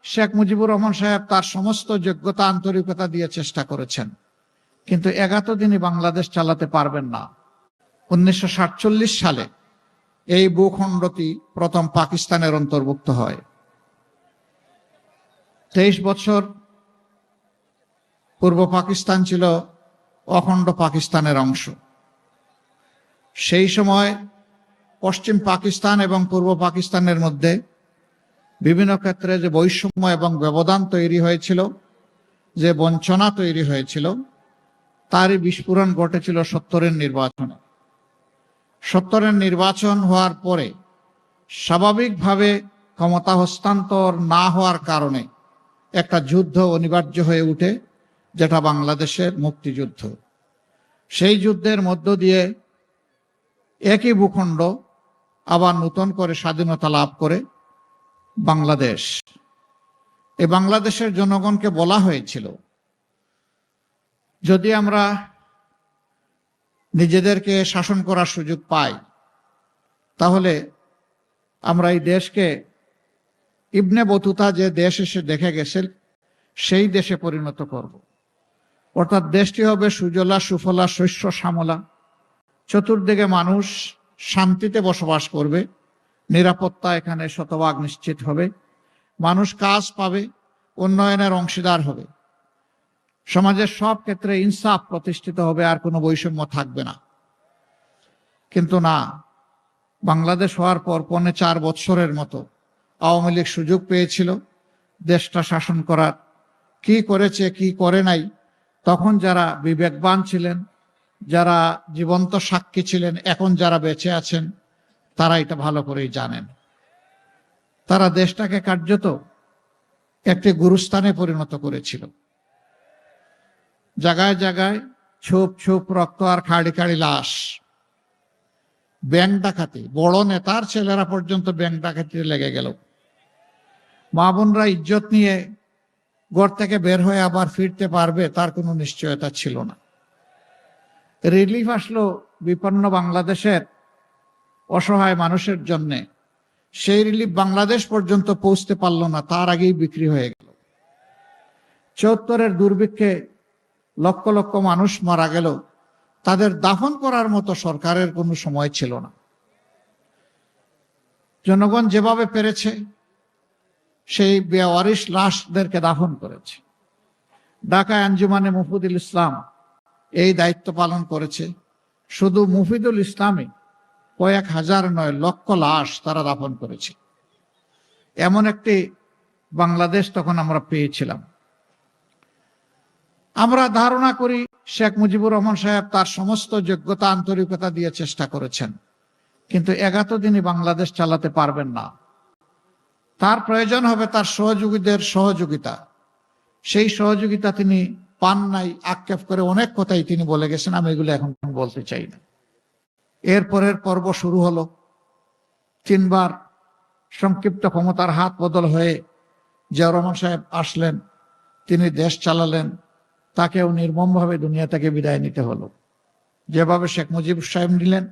শেখ মুজিবুর রহমান সাহেব তার সমস্ত যোগ্যতা আন্তরিকতা দিয়ে চেষ্টা করেছেন, কিন্তু এতদিনই বাংলাদেশ চালাতে পারবেন না। 1947 সালে এই ভূখণ্ডটি প্রথম পাকিস্তানের অন্তর্ভুক্ত হয়। 23 বছর পূর্ব পাকিস্তান ছিল অখণ্ড পাকিস্তানের অংশ। সেই সময় পশ্চিম পাকিস্তান এবং পূর্ব পাকিস্তানের মধ্যে বিভিন্ন ক্ষেত্রে যে বৈষম্য এবং ব্যবধান তৈরি হয়েছিল, যে বঞ্চনা তৈরি হয়েছিল, তারই বিস্ফোরণ ঘটেছিল 70-এর নির্বাচনে। 70-এর নির্বাচন হওয়ার পরে স্বাভাবিকভাবে ক্ষমতা হস্তান্তর না হওয়ার কারণে একটা যুদ্ধ অনিবার্য হয়ে উঠে, যেটা বাংলাদেশের মুক্তিযুদ্ধ। সেই যুদ্ধের মধ্য দিয়ে একই ভূখণ্ড আবার নতুন করে স্বাধীনতা লাভ করে বাংলাদেশ। এই বাংলাদেশের জনগণকে বলা হয়েছিল, যদি আমরা নিজেদেরকে শাসন করার সুযোগ পাই, তাহলে আমরা এই দেশকে ইবনে বতুতা যে দেশ এসে দেখে গেছেন সেই দেশে পরিণত করব। অর্থাৎ দেশটি হবে সুজলা সুফলা শস্য শ্যামলা, চতুর্দিকে মানুষ শান্তিতে বসবাস করবে, নিরাপত্তা এখানে শতভাগ নিশ্চিত হবে, মানুষ কাজ পাবে, উন্নয়নের অংশীদার হবে, সমাজের সব ক্ষেত্রে ইনসাফ প্রতিষ্ঠিত হবে, আর কোনো বৈষম্য থাকবে না। কিন্তু না, বাংলাদেশ হওয়ার পর 4.25 বছরের মতো আওয়ামী লীগ সুযোগ পেয়েছিল দেশটা শাসন করার। কি করেছে কি করে নাই, তখন যারা বিবেকবান ছিলেন, যারা জীবন্ত সাক্ষী ছিলেন, এখন যারা বেঁচে আছেন, তারা এটা ভালো করেই জানেন। তারা দেশটাকে কার্যত একটি গুরুস্থানে পরিণত করেছিল। জায়গায় জায়গায় ছোপ ছোপ রক্ত আর খাড়ি খাড়ি লাশ। ব্যাংক ডাকাতি, বড় নেতার ছেলেরা পর্যন্ত ব্যাংক ডাকাতিতে লেগে গেল। মা বোনরা ইজ্জত নিয়ে ঘর থেকে বের হয়ে আবার ফিরতে পারবে, তার কোনো নিশ্চয়তা ছিল না। রিলিফ আসলো বিপন্ন বাংলাদেশের অসহায় মানুষের জন্যে, সেই রিলিফ বাংলাদেশ পর্যন্ত পৌঁছতে পারলো না, তার আগেই বিক্রি হয়ে গেল। 74-এর দুর্ভিক্ষে লক্ষ লক্ষ মানুষ মারা গেল, তাদের দাফন করার মতো সরকারের কোনো সময় ছিল না। জনগণ যেভাবে পেরেছে সেই বেওয়ারিশ লাশদেরকে দাফন করেছে। ঢাকায় আঞ্জুমানে মুফিদুল ইসলাম এই দায়িত্ব পালন করেছে। শুধু মুফিদুল ইসলামই কয়েক হাজার নয়, লক্ষ লাশ তারা দাফন করেছে। এমন একটি বাংলাদেশ তখন আমরা পেয়েছিলাম। আমরা ধারণা করি শেখ মুজিবুর রহমান সাহেব তার সমস্ত যোগ্যতা আন্তরিকতা দিয়ে চেষ্টা করেছেন, কিন্তু এতদিনই বাংলাদেশ চালাতে পারবেন না। তার প্রয়োজন হবে তার সহযোগীদের সহযোগিতা। সেই সহযোগিতা তিনি পান নাই। আক্ষেপ করে অনেক কথাই তিনি বলে গেছেন, আমি এগুলো এখন বলতে চাই না। এরপরের পর্ব শুরু হলো। 3 বার সংক্ষিপ্ত ক্ষমতার হাত বদল হয়ে জিয়াউর রহমান সাহেব আসলেন, তিনি দেশ চালালেন, তাকেও নির্মমভাবে দুনিয়া থেকে বিদায় নিতে হলো। যেভাবে শেখ মুজিব সাহেব নিলেন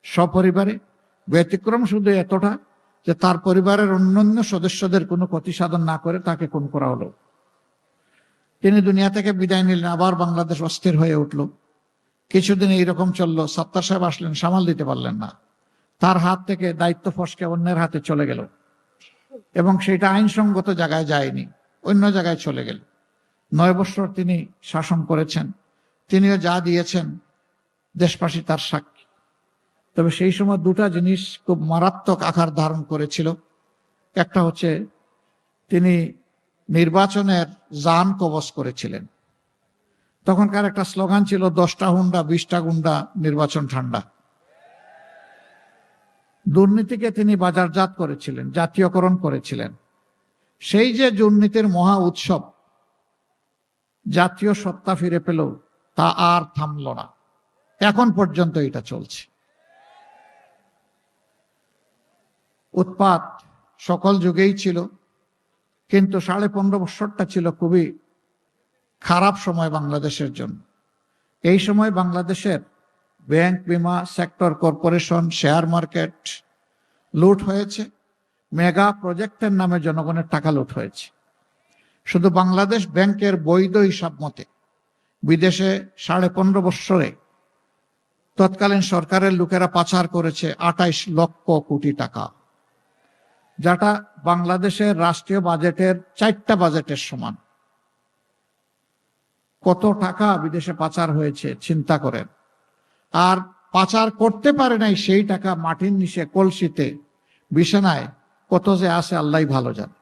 সপরিবারে, ব্যতিক্রম শুধু এতটা যে তার পরিবারের অন্যান্য সদস্যদের কোনো ক্ষতি সাধন না করে তাকে খুন করা হলো। তিনি দুনিয়া থেকে বিদায় নিলেন, আবার বাংলাদেশ অস্থির হয়ে উঠল। কিছুদিন এইরকম চললো। সত্তার সাহেব আসলেন, সামাল দিতে পারলেন না, তার হাত থেকে দায়িত্ব ফসকে অন্যের হাতে চলে গেল, এবং সেটা আইনসঙ্গত জায়গায় যায়নি, অন্য জায়গায় চলে গেল। 9 বছর তিনি শাসন করেছেন, তিনিও যা দিয়েছেন দেশবাসী তার সাক্ষী। তবে সেই সময় দুটা জিনিস খুব মারাত্মক আকার ধারণ করেছিল। একটা হচ্ছে তিনি নির্বাচনের জান কবজ করেছিলেন। তখনকার একটা স্লোগান ছিল, 10টা হুন্ডা 20টা গুন্ডা, নির্বাচন ঠান্ডা। দুর্নীতিকে তিনি বাজারজাত করেছিলেন, জাতীয়করণ করেছিলেন। সেই যে দুর্নীতির মহা উৎসব, জাতীয় সত্তা ফিরে পেল, তা আর থামল না, এখন পর্যন্ত এটা চলছে। উৎপাত সকল যুগেই ছিল, কিন্তু 15.5 বছরটা ছিল খুবই খারাপ সময় বাংলাদেশের জন্য। এই সময় বাংলাদেশের ব্যাংক, বিমা সেক্টর, কর্পোরেশন, শেয়ার মার্কেট লুট হয়েছে। মেগা প্রজেক্টের নামে জনগণের টাকা লুট হয়েছে। শুধু বাংলাদেশ ব্যাংকের বৈধ হিসাব মতে বিদেশে 15.5 বৎসরে তৎকালীন সরকারের লোকেরা পাচার করেছে 28 লক্ষ কোটি টাকা, যেটা বাংলাদেশের রাষ্ট্রীয় বাজেটের 4টা বাজেটের সমান। কত টাকা বিদেশে পাচার হয়েছে চিন্তা করেন। আর পাচার করতে পারে নাই সেই টাকা মাটির নিচে কলসিতে বিছানায় কত যে আছে আল্লাহই ভালো জানে।